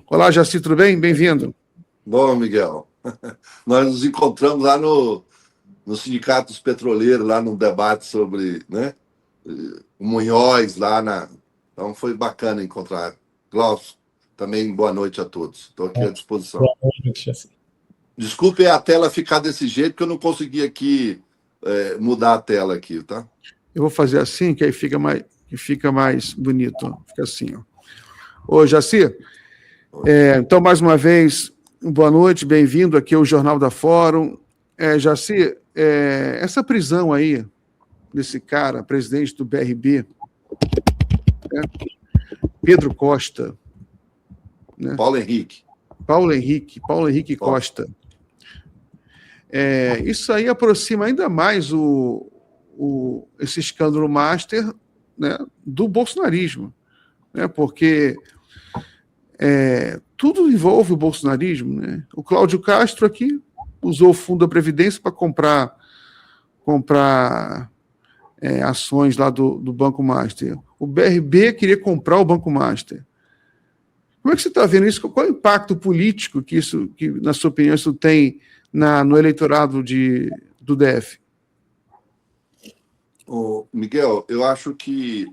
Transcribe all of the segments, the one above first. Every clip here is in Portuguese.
Olá, Jaci, tudo bem? Bem-vindo. Bom, Miguel, nós nos encontramos lá no Sindicato dos Petroleiros, lá num debate sobre, né, o Munhoz, Então foi bacana encontrar. Glaucio, também boa noite a todos. Estou aqui à disposição. Boa noite, Jaci. Desculpe a tela ficar desse jeito, porque eu não consegui aqui mudar a tela aqui, tá? Eu vou fazer assim, que aí fica mais bonito. Ó. Fica assim, ó. Ô, Jaci, então, mais uma vez, boa noite, bem-vindo aqui ao Jornal da Fórum. Jaci, essa prisão aí, desse cara, presidente do BRB, né, Pedro Costa, né, Paulo Henrique Costa, isso aí aproxima ainda mais esse escândalo master, né, do bolsonarismo, né, porque tudo envolve o bolsonarismo. Né? O Cláudio Castro aqui usou o Fundo da Previdência para comprar ações lá do Banco Master. O BRB queria comprar o Banco Master. Como é que você está vendo isso? Qual é o impacto político que, na sua opinião, isso tem no eleitorado do DF? Miguel, eu acho que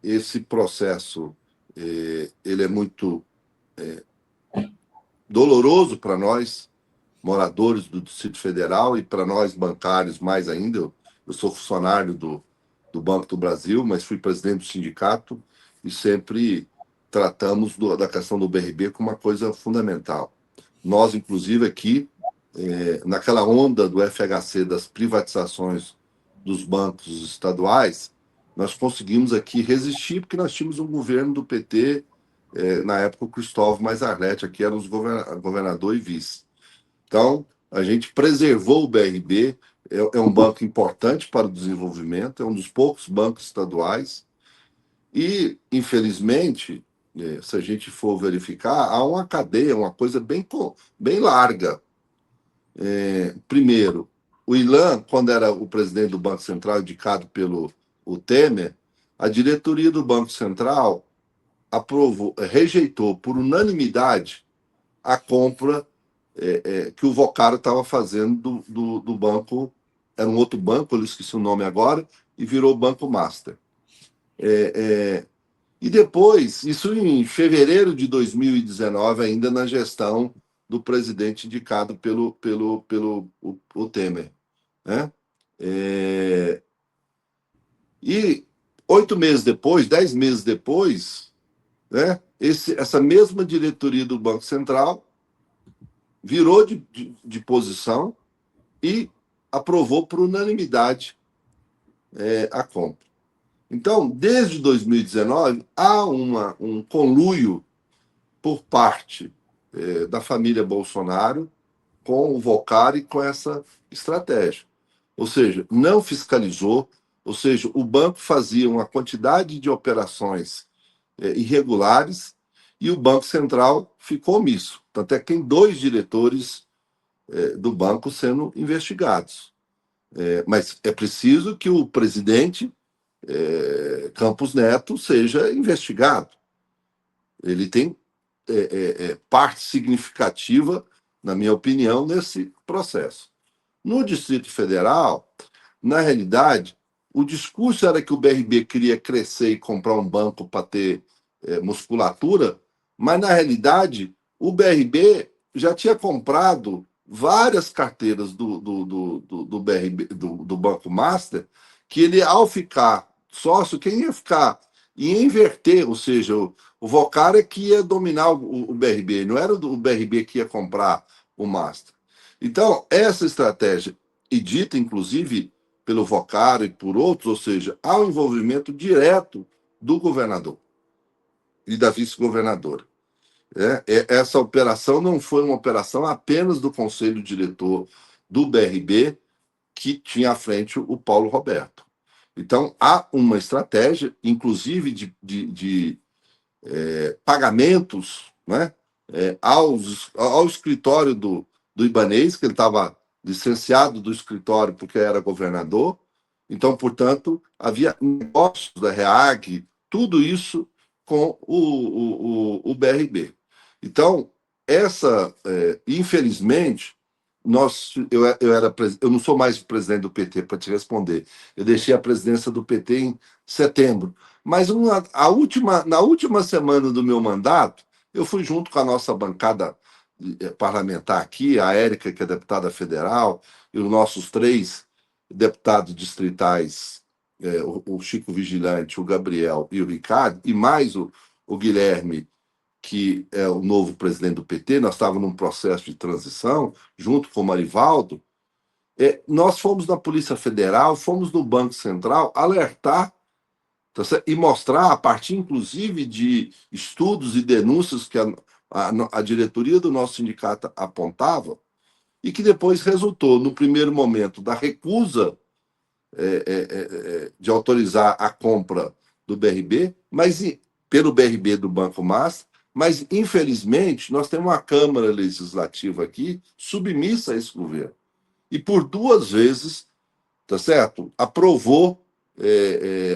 esse processo ele é muito doloroso para nós, moradores do Distrito Federal, e para nós, bancários, mais ainda. Eu sou funcionário do Banco do Brasil, mas fui presidente do sindicato e sempre tratamos da questão do BRB como uma coisa fundamental. Nós, inclusive, aqui, naquela onda do FHC, das privatizações dos bancos estaduais, nós conseguimos aqui resistir, porque nós tínhamos um governo do PT, na época o Cristóvão Maizarlet, aqui era os governador e vice. Então, a gente preservou o BRB, é um banco importante para o desenvolvimento, é um dos poucos bancos estaduais, e, infelizmente, se a gente for verificar, há uma cadeia, uma coisa bem larga. Primeiro, o Ilan, quando era o presidente do Banco Central, indicado pelo Temer, a diretoria do Banco Central rejeitou por unanimidade a compra que o Vocaro estava fazendo do banco, era um outro banco, eu esqueci o nome agora, e virou o Banco Master. E depois, isso em fevereiro de 2019, ainda na gestão do presidente indicado pelo o Temer. Né? E 8 meses depois, 10 meses depois, né, essa mesma diretoria do Banco Central virou de posição e aprovou por unanimidade a compra. Então, desde 2019, há um conluio por parte da família Bolsonaro com o Vocaro e com essa estratégia. Ou seja, não fiscalizou, ou seja, o banco fazia uma quantidade de operações irregulares e o Banco Central ficou omisso. Tanto é que tem 2 diretores do banco sendo investigados. Mas é preciso que o presidente Campos Neto seja investigado. Ele tem parte significativa, na minha opinião, nesse processo. No Distrito Federal, na realidade, o discurso era que o BRB queria crescer e comprar um banco para ter musculatura, mas, na realidade, o BRB já tinha comprado várias carteiras do BRB, do Banco Master, que ele, ao ficar sócio, quem ia inverter, ou seja, o Vocaro é que ia dominar o BRB, não era o BRB que ia comprar o Master. Então, essa estratégia, e dita, inclusive, pelo Vocaro e por outros, ou seja, há um envolvimento direto do governador e da vice-governadora. Essa operação não foi uma operação apenas do conselho diretor do BRB, que tinha à frente o Paulo Roberto. Então, há uma estratégia, inclusive de pagamentos, né, ao escritório do Ibanez, que ele estava licenciado do escritório porque era governador. Então, portanto, havia negócios da REAG, tudo isso com o BRB. Então, infelizmente, eu não sou mais presidente do PT para te responder. Eu deixei a presidência do PT em setembro. Mas na última semana do meu mandato, eu fui junto com a nossa bancada parlamentar aqui, a Érica, que é deputada federal, e os nossos 3 deputados distritais, o Chico Vigilante, o Gabriel e o Ricardo, e mais o Guilherme, que é o novo presidente do PT. Nós estávamos num processo de transição, junto com o Marivaldo. Nós fomos na Polícia Federal, fomos no Banco Central alertar, tá certo? E mostrar, a partir inclusive de estudos e denúncias que a diretoria do nosso sindicato apontava, e que depois resultou, no primeiro momento, da recusa de autorizar a compra do BRB, mas pelo BRB do Banco Master, mas, infelizmente, nós temos uma Câmara Legislativa aqui submissa a esse governo. E por 2 vezes, tá certo? Aprovou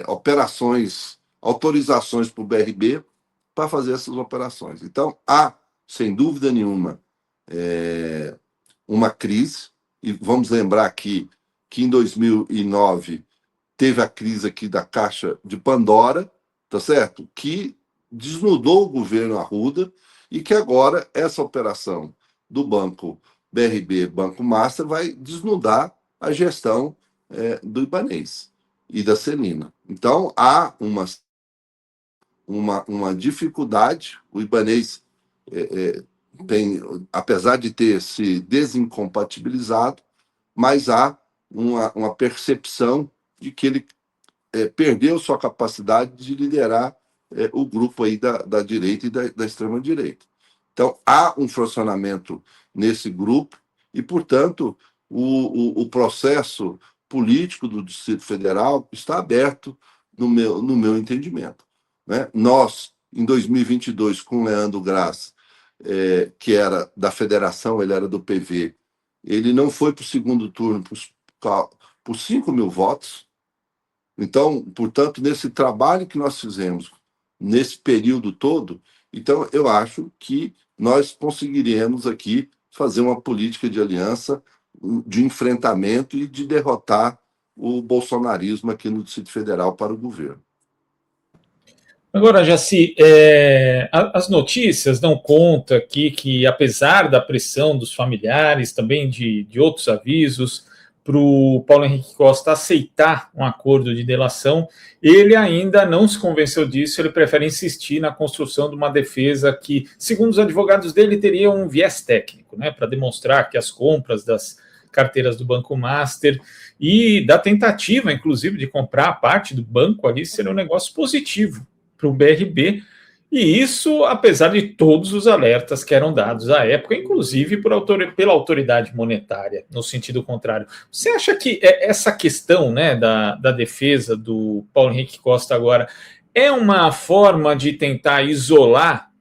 autorizações para o BRB para fazer essas operações. Então, há, sem dúvida nenhuma, uma crise, e vamos lembrar aqui que em 2009 teve a crise aqui da Caixa de Pandora, tá certo? Que desnudou o governo Arruda, e que agora essa operação do Banco BRB, Banco Master, vai desnudar a gestão do Ibanez e da Celina. Então, há uma dificuldade. O Ibanez tem, apesar de ter se desincompatibilizado, mas há uma percepção de que ele perdeu sua capacidade de liderar o grupo aí da direita e da extrema-direita. Então, há um fracionamento nesse grupo e, portanto, o processo político do Distrito Federal está aberto no meu entendimento. Né? Nós, em 2022, com o Leandro Graz, que era da federação, ele era do PV, ele não foi para o segundo turno por 5 mil votos. Então, portanto, nesse trabalho que nós fizemos, nesse período todo, então eu acho que nós conseguiremos aqui fazer uma política de aliança, de enfrentamento e de derrotar o bolsonarismo aqui no Distrito Federal para o governo. Agora, Jaci, as notícias dão conta aqui que, apesar da pressão dos familiares, também de outros avisos, para o Paulo Henrique Costa aceitar um acordo de delação, ele ainda não se convenceu disso, ele prefere insistir na construção de uma defesa que, segundo os advogados dele, teria um viés técnico, né, para demonstrar que as compras das carteiras do Banco Master e da tentativa, inclusive, de comprar a parte do banco ali seria um negócio positivo para o BRB, e isso apesar de todos os alertas que eram dados à época, inclusive pela autoridade monetária, no sentido contrário. Você acha que essa questão, né, da defesa do Paulo Henrique Costa agora é uma forma de tentar isolar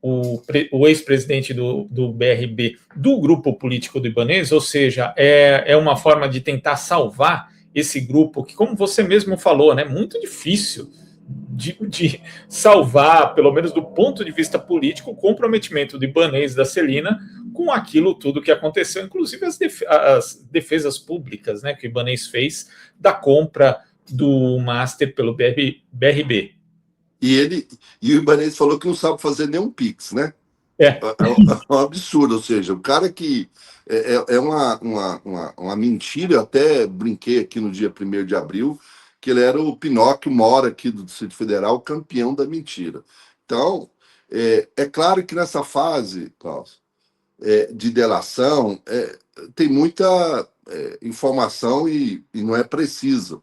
o ex-presidente do BRB do grupo político do Ibanez, ou seja, é uma forma de tentar salvar esse grupo que, como você mesmo falou, né, muito difícil de salvar, pelo menos do ponto de vista político, o comprometimento do Ibanez da Celina com aquilo tudo que aconteceu, inclusive as defesas públicas, né, que o Ibanez fez da compra do Master pelo BRB. E o Ibanez falou que não sabe fazer nenhum Pix, né? É um absurdo, ou seja, o cara que é uma mentira. Eu até brinquei aqui no dia 1º de abril que ele era o Pinóquio Mora aqui do Distrito Federal, campeão da mentira. Então, claro que nessa fase, Klaus, de delação, tem muita informação e não é precisa.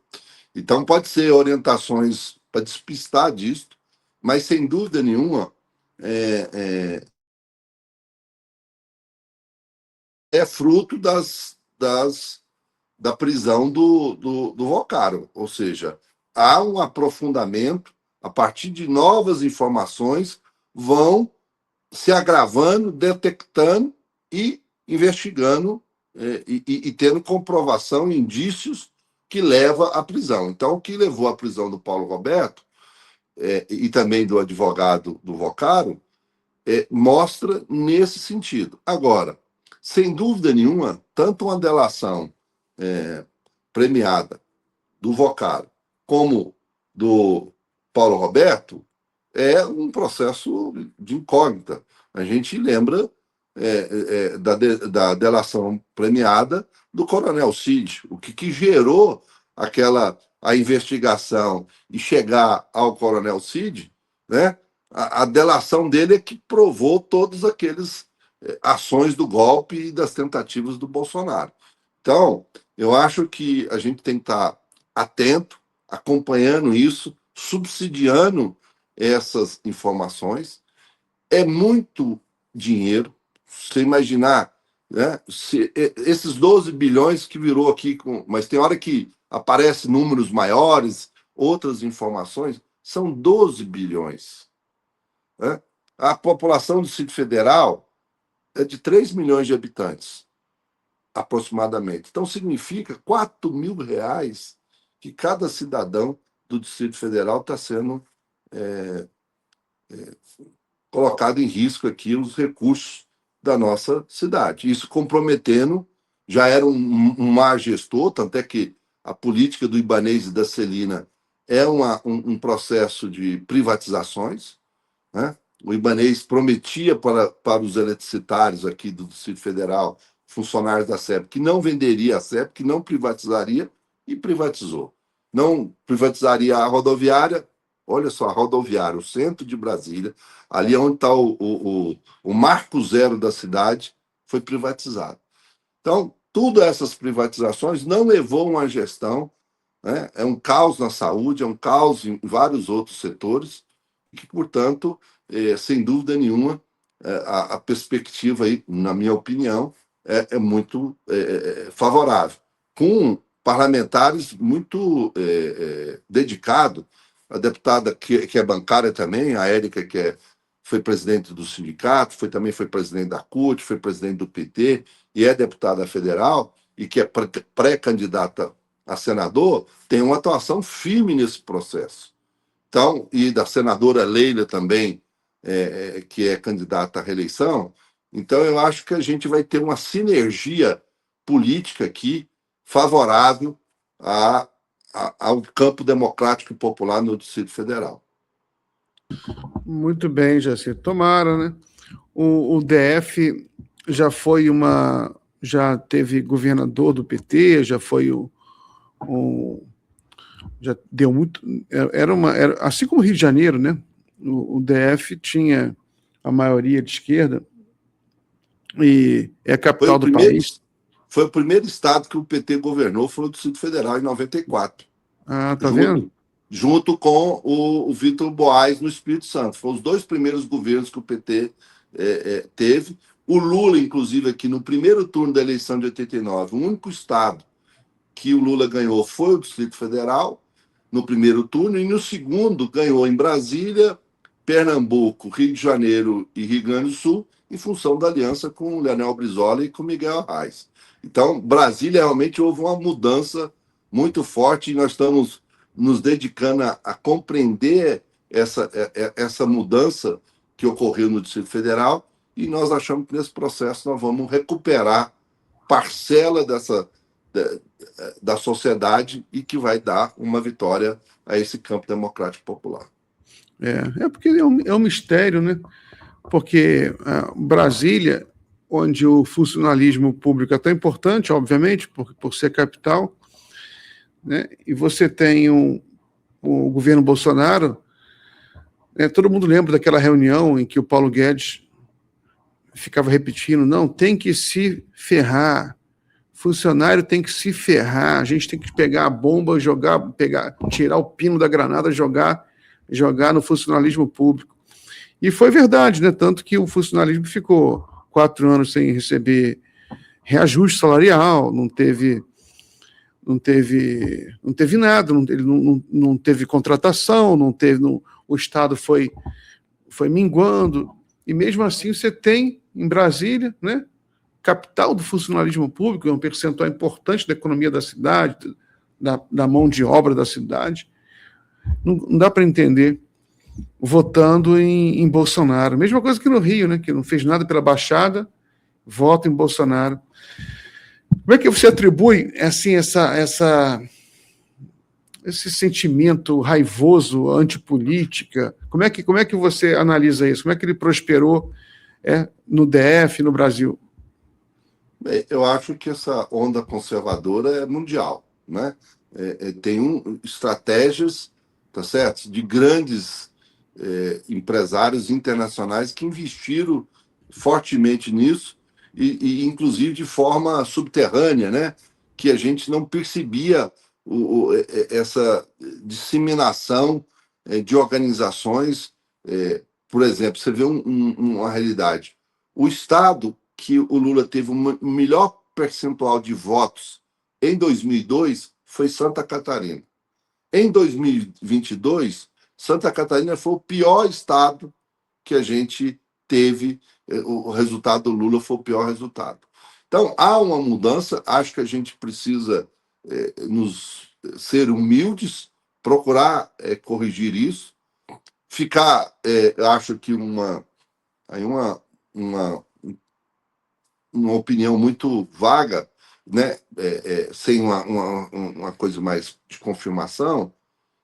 Então, pode ser orientações para despistar disso, mas, sem dúvida nenhuma, é fruto da prisão do Vocaro. Ou seja, há um aprofundamento, a partir de novas informações, vão se agravando, detectando e investigando e tendo comprovação, indícios que leva à prisão. Então, o que levou à prisão do Paulo Roberto e também do advogado do Vocaro mostra nesse sentido. Agora, sem dúvida nenhuma, tanto uma delação premiada do Vocaro como do Paulo Roberto é um processo de incógnita. A gente lembra da delação premiada do Coronel Cid, o que gerou a investigação e chegar ao Coronel Cid, né? A delação dele é que provou todas aquelas ações do golpe e das tentativas do Bolsonaro. Então, eu acho que a gente tem que estar atento, acompanhando isso, subsidiando essas informações. É muito dinheiro. Você imaginar, né, esses 12 bilhões que virou aqui, mas tem hora que aparecem números maiores, outras informações, são 12 bilhões. Né? A população do Distrito Federal é de 3 milhões de habitantes, aproximadamente. Então, significa R$4.000 que cada cidadão do Distrito Federal está sendo colocado em risco aqui os recursos da nossa cidade. Isso comprometendo, já era um má gestor, tanto é que a política do Ibanez e da Celina é um processo de privatizações, né? O Ibanez prometia para os eletricitários aqui do Distrito Federal, funcionários da SEB, que não venderia a SEB, que não privatizaria, e privatizou. Não privatizaria a rodoviária. Olha só, a rodoviária, o centro de Brasília, ali onde está o marco zero da cidade, foi privatizado. Então, todas essas privatizações não levou a uma gestão, né? É um caos na saúde, é um caos em vários outros setores, e que, portanto, sem dúvida nenhuma, a perspectiva, aí, na minha opinião, é muito favorável. Com parlamentares muito dedicados, a deputada que é bancária também, a Érica, foi presidente do sindicato, também foi presidente da CUT, foi presidente do PT, e é deputada federal, e que é pré-candidata a senador, tem uma atuação firme nesse processo. Então, e da senadora Leila também, que é candidata à reeleição. Então, eu acho que a gente vai ter uma sinergia política aqui favorável ao campo democrático e popular no Distrito Federal. Muito bem, Jaci. Tomara, né? O DF já foi já teve governador do PT, já foi já deu muito. Era assim como o Rio de Janeiro, né? O DF tinha a maioria de esquerda e é a capital do país. Foi o primeiro estado que o PT governou, foi o Distrito Federal, em 94. Ah, tá vendo? Junto com o Vitor Boaz no Espírito Santo. Foram os dois primeiros governos que o PT teve. O Lula, inclusive, aqui no primeiro turno da eleição de 89, o único estado que o Lula ganhou foi o Distrito Federal, no primeiro turno, e no segundo ganhou em Brasília, Pernambuco, Rio de Janeiro e Rio Grande do Sul, em função da aliança com o Leonel Brizola e com o Miguel Arraes. Então, Brasília realmente houve uma mudança muito forte e nós estamos nos dedicando a compreender essa mudança que ocorreu no Distrito Federal, e nós achamos que nesse processo nós vamos recuperar parcela da sociedade e que vai dar uma vitória a esse campo democrático popular. Porque é um mistério, né? Porque Brasília, onde o funcionalismo público é tão importante, obviamente, por ser capital, né? E você tem o governo Bolsonaro, né? Todo mundo lembra daquela reunião em que o Paulo Guedes ficava repetindo, não, tem que se ferrar, funcionário tem que se ferrar, a gente tem que pegar a bomba, tirar o pino da granada, jogar no funcionalismo público. E foi verdade, né? Tanto que o funcionalismo ficou 4 anos sem receber reajuste salarial, não teve nada, não teve contratação, o Estado foi minguando, e mesmo assim você tem em Brasília, né, capital do funcionalismo público, é um percentual importante da economia da cidade, da mão de obra da cidade. Não dá para entender. votando em Bolsonaro. Mesma coisa que no Rio, né, que não fez nada pela Baixada, vota em Bolsonaro. Como é que você atribui assim, esse sentimento raivoso, antipolítica? Como é que você analisa isso? Como é que ele prosperou no DF, no Brasil? Eu acho que essa onda conservadora é mundial, né? Tem estratégias, tá certo, de grandes empresários internacionais que investiram fortemente nisso e inclusive de forma subterrânea, né? Que a gente não percebia essa disseminação de organizações. Por exemplo, você vê uma realidade. O Estado que o Lula teve o melhor percentual de votos em 2002 foi Santa Catarina. Em 2022, Santa Catarina foi o pior estado que a gente teve, o resultado do Lula foi o pior resultado. Então, há uma mudança, acho que a gente precisa ser humildes, procurar corrigir isso, acho que uma opinião muito vaga, né, sem uma coisa mais de confirmação,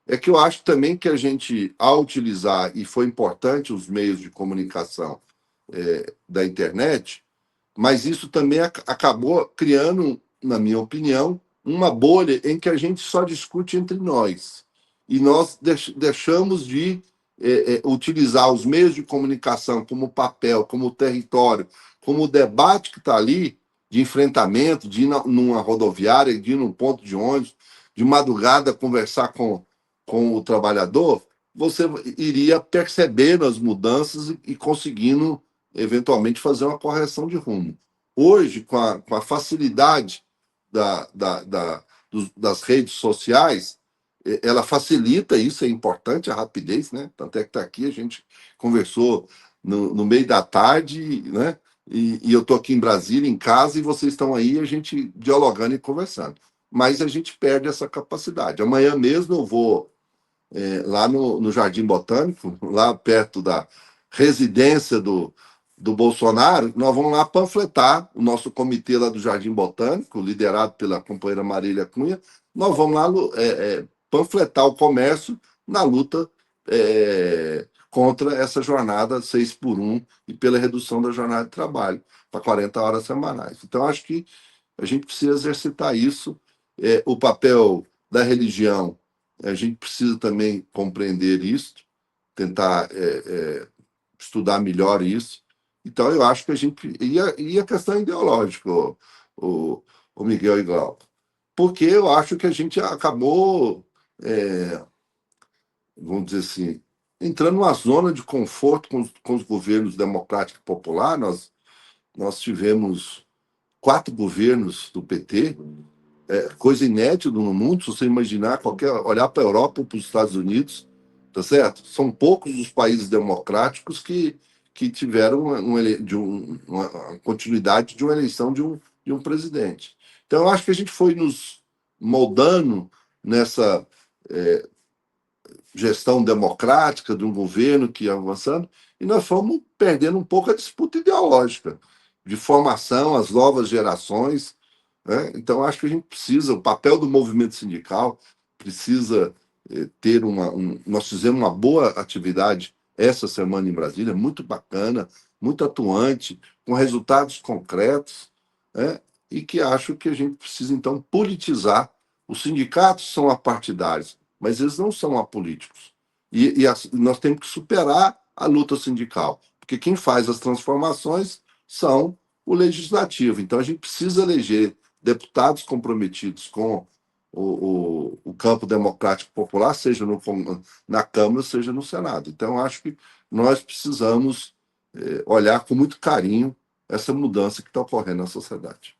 é que eu acho também que a gente, ao utilizar, e foi importante os meios de comunicação da internet, mas isso também acabou criando, na minha opinião, uma bolha em que a gente só discute entre nós. E nós deixamos de utilizar os meios de comunicação como papel, como território, como o debate que está ali, de enfrentamento, de ir numa rodoviária, de ir num ponto de ônibus, de madrugada conversar com o trabalhador, você iria percebendo as mudanças e conseguindo, eventualmente, fazer uma correção de rumo. Hoje, com a facilidade das redes sociais, ela facilita isso, é importante, a rapidez, né? Tanto é que está aqui, a gente conversou no meio da tarde, né? E eu estou aqui em Brasília, em casa, e vocês estão aí, a gente dialogando e conversando. Mas a gente perde essa capacidade. Amanhã mesmo eu vou lá no Jardim Botânico, lá perto da residência do Bolsonaro, nós vamos lá panfletar o nosso comitê lá do Jardim Botânico, liderado pela companheira Marília Cunha, nós vamos lá panfletar o comércio na luta contra essa jornada 6x1 e pela redução da jornada de trabalho para 40 horas semanais. Então, acho que a gente precisa exercitar isso. O papel da religião, a gente precisa também compreender isso, tentar estudar melhor isso. Então, eu acho que a gente... E a questão ideológica, o Miguel e Glauco, porque eu acho que a gente acabou, vamos dizer assim, entrando numa zona de conforto com os governos democráticos e popular. Nós tivemos 4 governos do PT, coisa inédita no mundo, se você imaginar, olhar para a Europa ou para os Estados Unidos, tá certo? São poucos os países democráticos que tiveram uma continuidade de uma eleição de um presidente. Então, eu acho que a gente foi nos moldando nessa gestão democrática de um governo que ia avançando, e nós fomos perdendo um pouco a disputa ideológica de formação, as novas gerações, né? Então, acho que a gente precisa, o papel do movimento sindical precisa ter nós fizemos uma boa atividade essa semana em Brasília, muito bacana, muito atuante, com resultados concretos, né? E que acho que a gente precisa, então, politizar. Os sindicatos são apartidários, mas eles não são apolíticos. E nós temos que superar a luta sindical, porque quem faz as transformações são o legislativo. Então, a gente precisa eleger deputados comprometidos com o campo democrático popular, seja na Câmara, seja no Senado. Então, acho que nós precisamos olhar com muito carinho essa mudança que está ocorrendo na sociedade.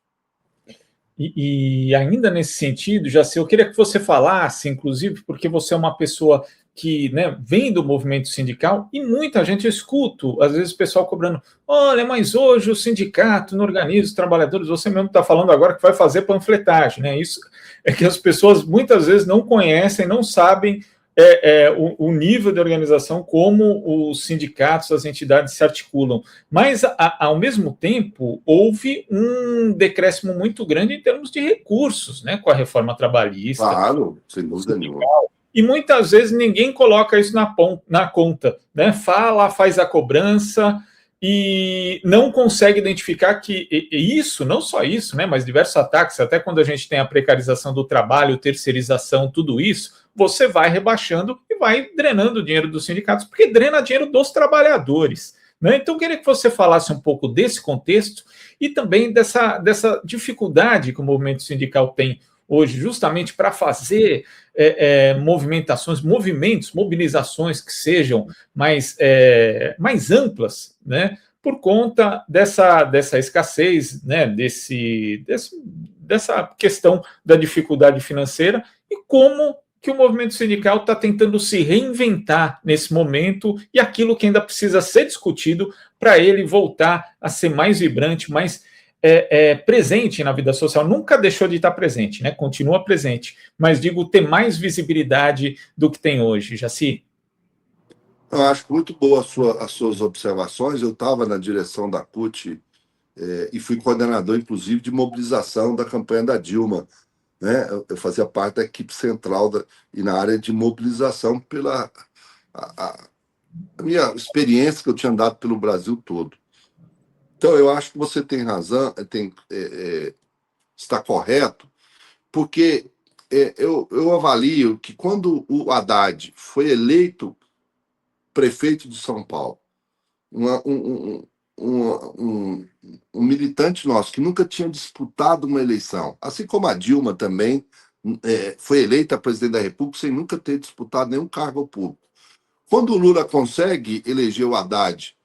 E ainda nesse sentido, Jaci, eu queria que você falasse, inclusive, porque você é uma pessoa que, né, vem do movimento sindical, e muita gente, eu escuto, às vezes, o pessoal cobrando, olha, mas hoje o sindicato não organiza os trabalhadores, você mesmo está falando agora que vai fazer panfletagem, né? Isso é que as pessoas muitas vezes não conhecem, não sabem o nível de organização, como os sindicatos, as entidades se articulam. Mas, ao mesmo tempo, houve um decréscimo muito grande em termos de recursos, né, com a reforma trabalhista. Claro, sem dúvida nenhuma. E muitas vezes ninguém coloca isso na conta, né? Faz a cobrança e não consegue identificar que isso, não só isso, né, mas diversos ataques, até quando a gente tem a precarização do trabalho, terceirização, tudo isso, você vai rebaixando e vai drenando o dinheiro dos sindicatos, porque drena dinheiro dos trabalhadores. Né? Então, eu queria que você falasse um pouco desse contexto e também dessa dificuldade que o movimento sindical tem hoje, justamente para fazer mobilizações que sejam mais amplas, né, por conta dessa escassez, né, dessa questão da dificuldade financeira e como que o movimento sindical está tentando se reinventar nesse momento e aquilo que ainda precisa ser discutido para ele voltar a ser mais vibrante, mais presente na vida social. Nunca deixou de estar presente, né? Continua presente, mas digo, ter mais visibilidade do que tem hoje. Jaci? Eu acho muito boa as suas observações. Eu estava na direção da CUT e fui coordenador, inclusive, de mobilização da campanha da Dilma. Né? Eu fazia parte da equipe central e na área de mobilização pela a minha experiência que eu tinha andado pelo Brasil todo. Então, eu acho que você tem razão, está correto, porque eu avalio que quando o Haddad foi eleito prefeito de São Paulo, um militante nosso que nunca tinha disputado uma eleição, assim como a Dilma também foi eleita presidente da República sem nunca ter disputado nenhum cargo público. Quando o Lula consegue eleger o Haddad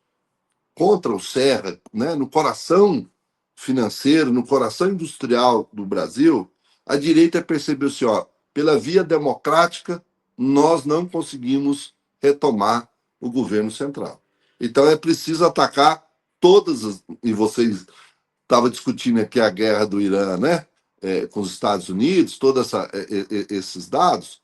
contra o Serra, né, no coração financeiro, no coração industrial do Brasil, a direita percebeu assim, pela via democrática, nós não conseguimos retomar o governo central. Então é preciso atacar e vocês estavam discutindo aqui a guerra do Irã, né, com os Estados Unidos, todos esses dados.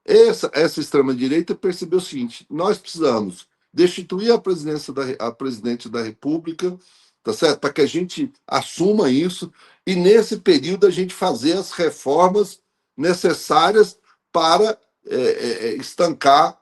Essa extrema-direita percebeu o seguinte: nós precisamos destituir a presidente da República, tá certo? Para que a gente assuma isso e, nesse período, a gente fazer as reformas necessárias para estancar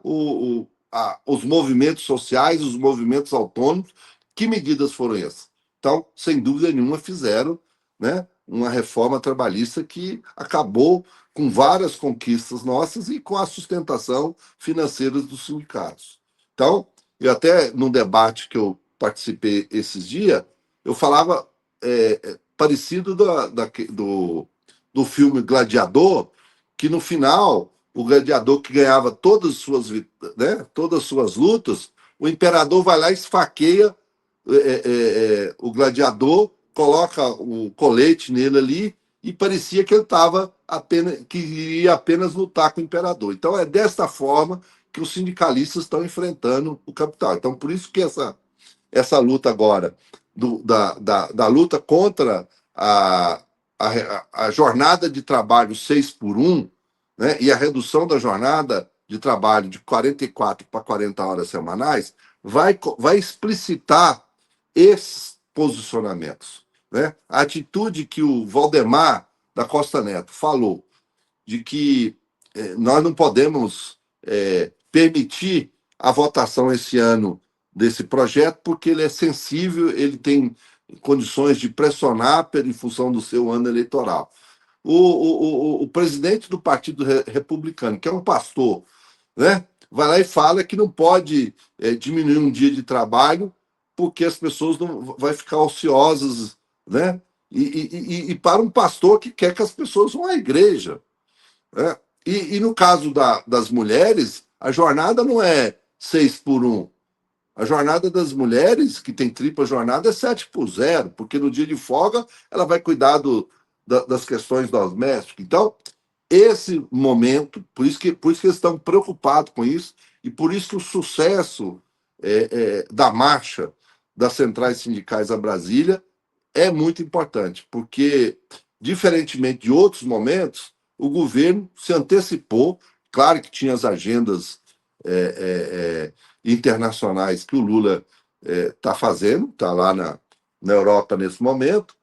os movimentos sociais, os movimentos autônomos. Que medidas foram essas? Então, sem dúvida nenhuma, fizeram, né, uma reforma trabalhista que acabou com várias conquistas nossas e com a sustentação financeira dos sindicatos. Então, eu até, num debate que eu participei esses dias, eu falava parecido do filme Gladiador, que no final, o gladiador que ganhava todas as suas lutas, o imperador vai lá e esfaqueia o gladiador, coloca o colete nele ali e parecia que ele ia apenas lutar com o imperador. Então é desta forma que os sindicalistas estão enfrentando o capital. Então por isso que essa luta agora da luta contra a jornada de trabalho 6x1, né, e a redução da jornada de trabalho de 44 para 40 horas semanais vai explicitar esses posicionamentos. Né? A atitude que o Valdemar da Costa Neto falou de que nós não podemos permitir a votação esse ano desse projeto porque ele é sensível, ele tem condições de pressionar em função do seu ano eleitoral. O presidente do Partido Republicano, que é um pastor, né, vai lá e fala que não pode diminuir um dia de trabalho porque as pessoas não vão ficar ociosas, né? E para um pastor que quer que as pessoas vão à igreja. Né? E no caso das mulheres, a jornada não é 6x1. A jornada das mulheres, que tem tripla jornada, é 7x0, porque no dia de folga ela vai cuidar das questões domésticas. Então, esse momento, por isso que eles estão preocupados com isso, e por isso que o sucesso da marcha das centrais sindicais a Brasília é muito importante, porque, diferentemente de outros momentos, o governo se antecipou, Claro que tinha as agendas internacionais que o Lula está fazendo, está lá na Europa nesse momento.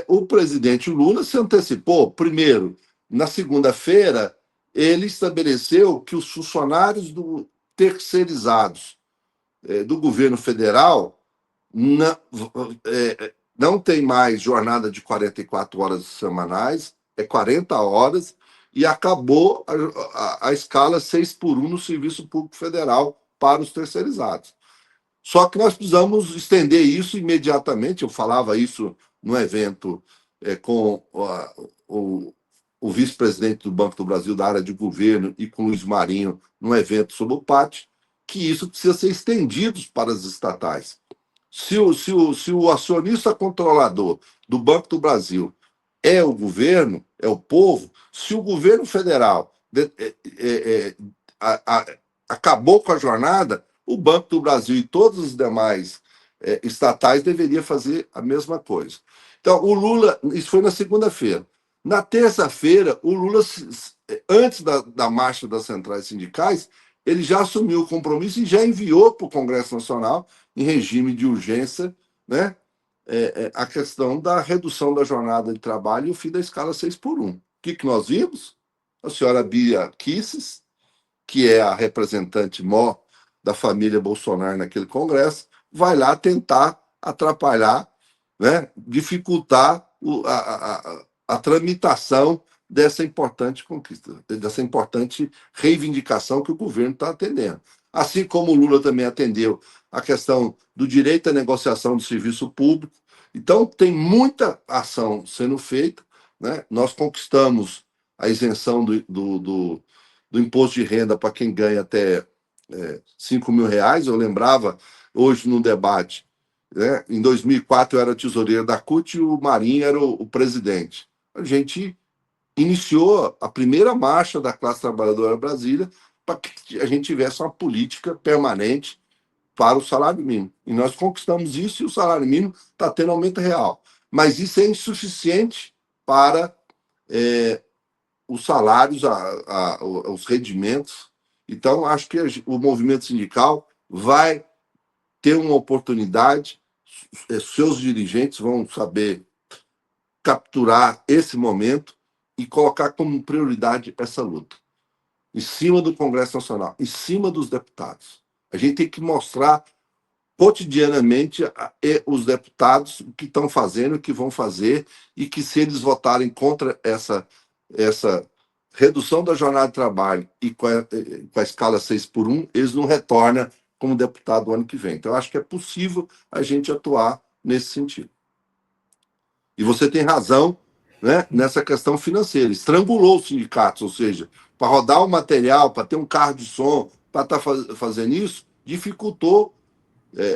O presidente Lula se antecipou. Primeiro, na segunda-feira, ele estabeleceu que os funcionários terceirizados do governo federal não tem mais jornada de 44 horas semanais, 40 horas, e acabou a escala 6x1 no Serviço Público Federal para os terceirizados. Só que nós precisamos estender isso imediatamente. Eu falava isso no evento com o vice-presidente do Banco do Brasil da área de governo e com o Luiz Marinho, num evento sobre o PAT, que isso precisa ser estendido para as estatais. Se o acionista controlador do Banco do Brasil é o governo, é o povo, se o governo federal acabou com a jornada, o Banco do Brasil e todos os demais estatais deveriam fazer a mesma coisa. Então, o Lula, isso foi na segunda-feira. Na terça-feira, o Lula, antes da marcha das centrais sindicais, ele já assumiu o compromisso e já enviou para o Congresso Nacional, em regime de urgência, né, a questão da redução da jornada de trabalho e o fim da escala 6x1. O que nós vimos? A senhora Bia Kicis, que é a representante maior da família Bolsonaro naquele Congresso, vai lá tentar atrapalhar, né, dificultar a tramitação dessa importante conquista, dessa importante reivindicação que o governo está atendendo. Assim como o Lula também atendeu a questão do direito à negociação do serviço público. Então, tem muita ação sendo feita, né? Nós conquistamos a isenção do imposto de renda para quem ganha até R$5.000. Eu lembrava hoje no debate, né? Em 2004 eu era tesoureiro da CUT e o Marinho era o presidente. A gente iniciou a primeira marcha da classe trabalhadora Brasília para que a gente tivesse uma política permanente para o salário mínimo. E nós conquistamos isso e o salário mínimo está tendo aumento real. Mas isso é insuficiente para os salários, os rendimentos. Então, acho que o movimento sindical vai ter uma oportunidade, seus dirigentes vão saber capturar esse momento e colocar como prioridade essa luta. Em cima do Congresso Nacional, em cima dos deputados. A gente tem que mostrar cotidianamente os deputados o que estão fazendo, o que vão fazer, e que se eles votarem contra essa redução da jornada de trabalho e com a escala 6x1, eles não retornam como deputado no ano que vem. Então, eu acho que é possível a gente atuar nesse sentido. E você tem razão, né, nessa questão financeira. Estrangulou os sindicatos, ou seja, para rodar o material, para ter um carro de som, para estar fazendo isso, dificultou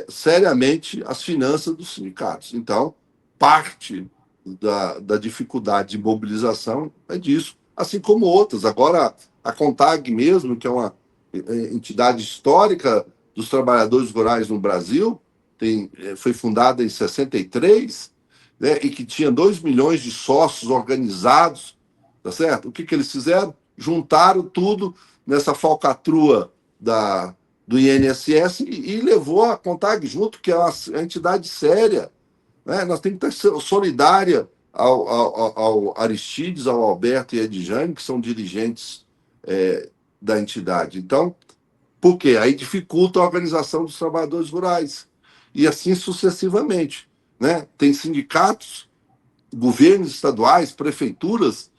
seriamente as finanças dos sindicatos. Então, parte da dificuldade de mobilização é disso, assim como outras. Agora, a CONTAG mesmo, que é uma entidade histórica dos trabalhadores rurais no Brasil, foi fundada em 63, né, e que tinha 2 milhões de sócios organizados, tá certo? O que eles fizeram? Juntaram tudo nessa falcatrua do INSS e levou a CONTAG junto, que é uma entidade séria, né? Nós temos que ser solidária ao Aristides, ao Alberto e a Edjane, que são dirigentes da entidade. Então, por quê? Aí dificulta a organização dos trabalhadores rurais. E assim sucessivamente, né? Tem sindicatos, governos estaduais, prefeituras,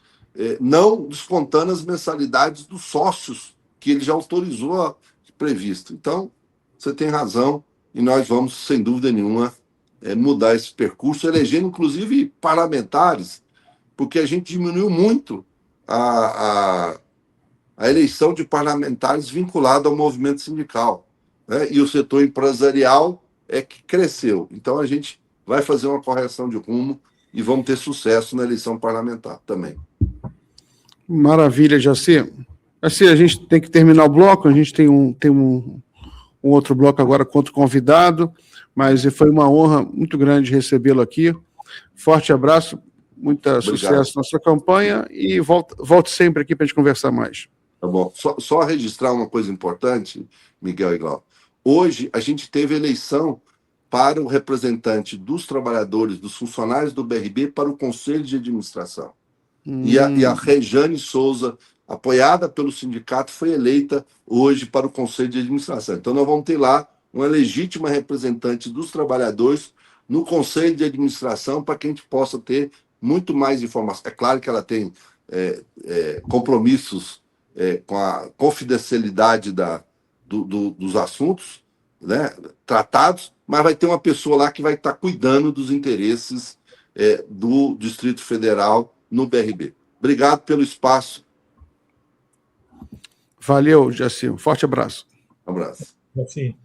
não descontando as mensalidades dos sócios que ele já autorizou previsto. Então, você tem razão e nós vamos, sem dúvida nenhuma, mudar esse percurso, elegendo, inclusive, parlamentares, porque a gente diminuiu muito a eleição de parlamentares vinculada ao movimento sindical, né? E o setor empresarial é que cresceu. Então, a gente vai fazer uma correção de rumo e vamos ter sucesso na eleição parlamentar também. Maravilha, Jaci. Assim, a gente tem que terminar o bloco, a gente tem um outro bloco agora com outro convidado, mas foi uma honra muito grande recebê-lo aqui. Forte abraço, muito sucesso na sua campanha e volte sempre aqui para a gente conversar mais. Tá bom. Só registrar uma coisa importante, Miguel e Glauco. Hoje, a gente teve eleição para o representante dos trabalhadores, dos funcionários do BRB para o Conselho de Administração. E a Rejane Souza, apoiada pelo sindicato, foi eleita hoje para o Conselho de Administração. Então, nós vamos ter lá uma legítima representante dos trabalhadores no Conselho de Administração para que a gente possa ter muito mais informação. É claro que ela tem compromissos com a confidencialidade dos assuntos, né, tratados, mas vai ter uma pessoa lá que vai estar cuidando dos interesses do Distrito Federal no BRB. Obrigado pelo espaço. Valeu, Jaci. Um forte abraço. Um abraço. Assim.